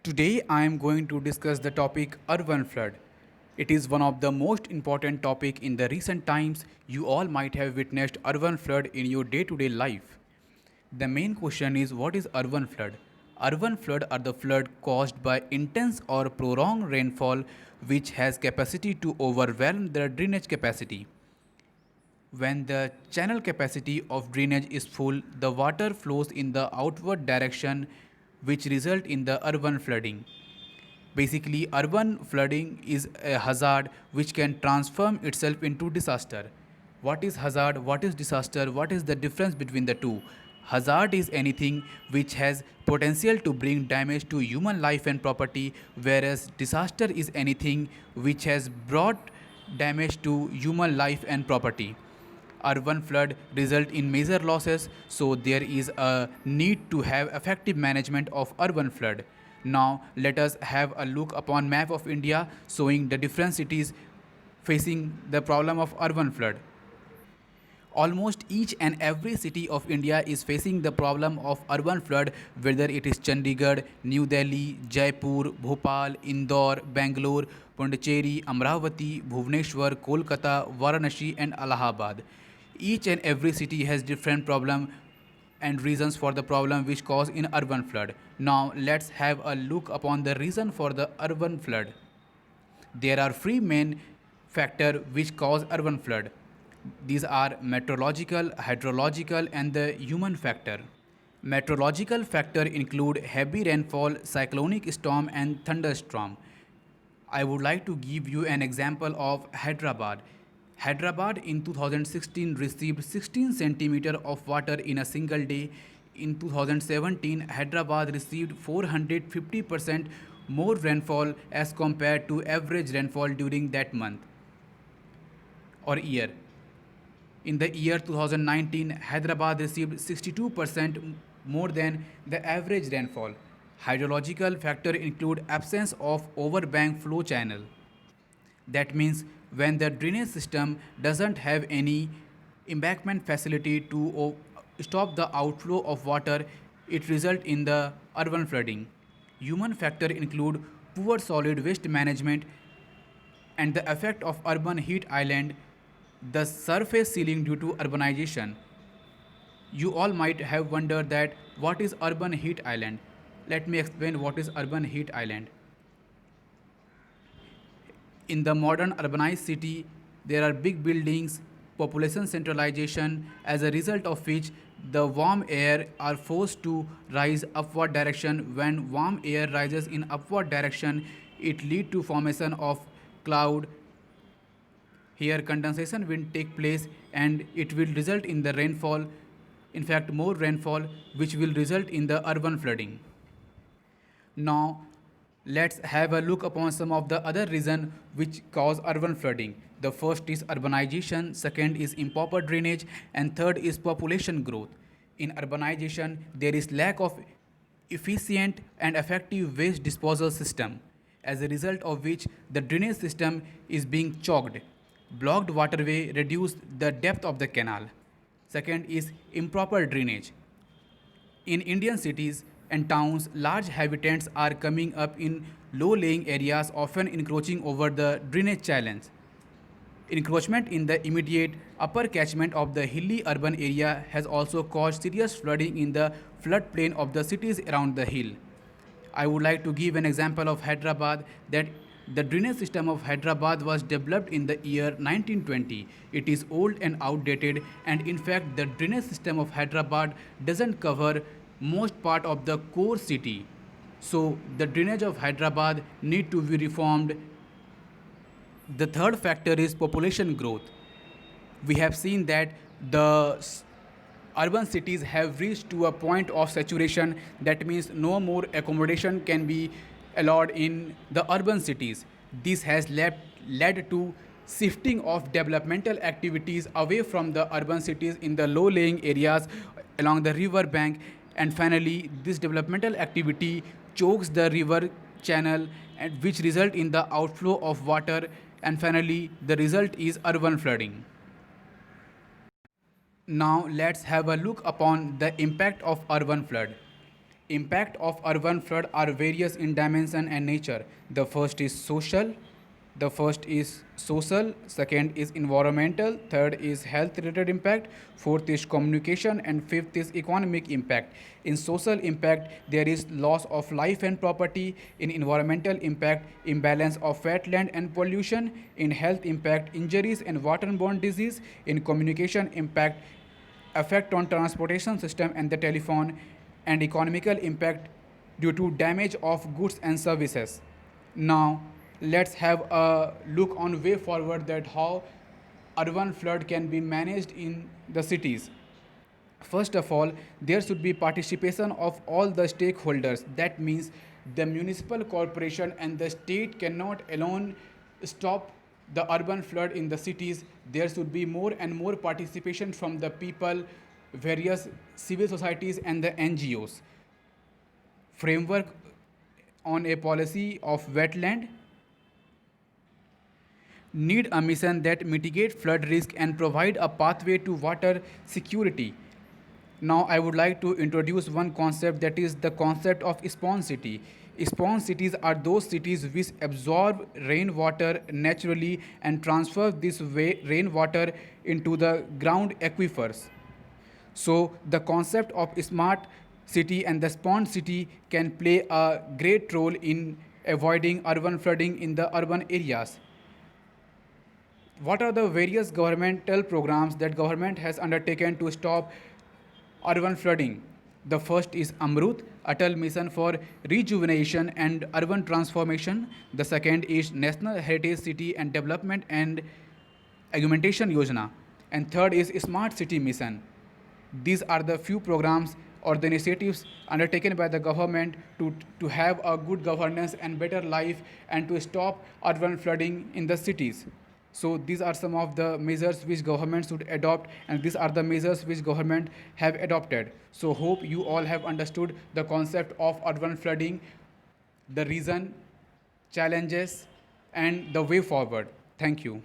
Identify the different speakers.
Speaker 1: Today I am going to discuss the topic urban flood. It is one of the most important topic in the recent times. You all might have witnessed urban flood in your day-to-day life. The main question is what is urban flood? Urban flood are the flood caused by intense or prolonged rainfall which has capacity to overwhelm the drainage capacity. When the channel capacity of drainage is full, the water flows in the outward direction which result in the urban flooding. Basically, urban flooding is a hazard which can transform itself into disaster. What is hazard? What is disaster? What is the difference between the two? Hazard is anything which has potential to bring damage to human life and property, whereas disaster is anything which has brought damage to human life and property. Urban flood result in major losses, so there is a need to have effective management of urban flood. Now let us have a look upon map of India showing the different cities facing the problem of urban flood. Almost each and every city of India is facing the problem of urban flood, whether it is Chandigarh, New Delhi, Jaipur, Bhopal, Indore, Bangalore, Pondicherry, Amravati, Bhubaneswar, Kolkata, Varanasi, and Allahabad. Each and every city has different problem and reasons for the problem which cause in urban flood. Now let's have a look upon the reason for the urban flood. There are three main factors which cause urban flood. These are meteorological, hydrological, and the human factor. Meteorological factor include heavy rainfall, cyclonic storm, and thunderstorm. I would like to give you an example of Hyderabad. Hyderabad in 2016 received 16 centimeter of water in a single day. In 2017, Hyderabad received 450% more rainfall as compared to average rainfall during that month or year. In the year 2019, Hyderabad received 62% more than the average rainfall. Hydrological factor include absence of overbank flow channel. That means when the drainage system doesn't have any embankment facility to stop the outflow of water, it results in the urban flooding. Human factor include poor solid waste management and the effect of urban heat island, the surface ceiling due to urbanization. You all might have wondered that what is urban heat island. Let me explain what is urban heat island. In the modern urbanized city, there are big buildings, population centralization, as a result of which the warm air are forced to rise upward direction. When warm air rises in upward direction, it lead to formation of cloud. Here condensation will take place and it will result in the rainfall, in fact more rainfall, which will result in the urban flooding. Now, let's have a look upon some of the other reasons which cause urban flooding. The first is urbanization, second is improper drainage, and third is population growth. In urbanization, there is lack of efficient and effective waste disposal system, as a result of which the drainage system is being choked. Blocked waterway reduce the depth of the canal. Second is improper drainage. In Indian cities and towns, large habitats are coming up in low-lying areas, often encroaching over the drainage channels. Encroachment in the immediate upper catchment of the hilly urban area has also caused serious flooding in the floodplain of the cities around the hill. I would like to give an example of Hyderabad, that the drainage system of Hyderabad was developed in the year 1920. It is old and outdated, and in fact the drainage system of Hyderabad doesn't cover most part of the core city. So the drainage of Hyderabad need to be reformed. The third factor is population growth. We have seen that the urban cities have reached to a point of saturation. That means no more accommodation can be allowed in the urban cities. This has led to shifting of developmental activities away from the urban cities in the low-lying areas along the river bank, and finally this developmental activity chokes the river channel, and which result in the outflow of water, and finally the result is urban flooding. Now let's have a look upon the impact of urban flood. Impact of urban flood are various in dimension and nature. The first is social, second is environmental, third is health related impact, fourth is communication, and fifth is economic impact. In social impact, there is loss of life and property. In environmental impact, imbalance of wetland and pollution. In health impact, injuries and waterborne disease. In communication impact, effect on transportation system and the telephone. And economical impact due to damage of goods and services. Now, let's have a look on way forward that how urban flood can be managed in the cities. First of all, there should be participation of all the stakeholders. That means the municipal corporation and the state cannot alone stop the urban flood in the cities. There should be more and more participation from the people, various civil societies, and the NGOs. Framework on a policy of wetland need a mission that mitigate flood risk and provide a pathway to water security. Now I would like to introduce one concept, that is the concept of sponge city. Sponge cities are those cities which absorb rainwater naturally and transfer this rainwater into the ground aquifers. So the concept of smart city and the sponge city can play a great role in avoiding urban flooding in the urban areas. What are the various governmental programs that government has undertaken to stop urban flooding? The first is Amrut, Atal Mission for Rejuvenation and Urban Transformation. The second is National Heritage City and Development and Augmentation Yojana. And third is Smart City Mission. These are the few programs or the initiatives undertaken by the government to have a good governance and better life and to stop urban flooding in the cities. So these are some of the measures which government should adopt, and these are the measures which government have adopted. So hope you all have understood the concept of urban flooding, the reason, challenges, and the way forward. Thank you.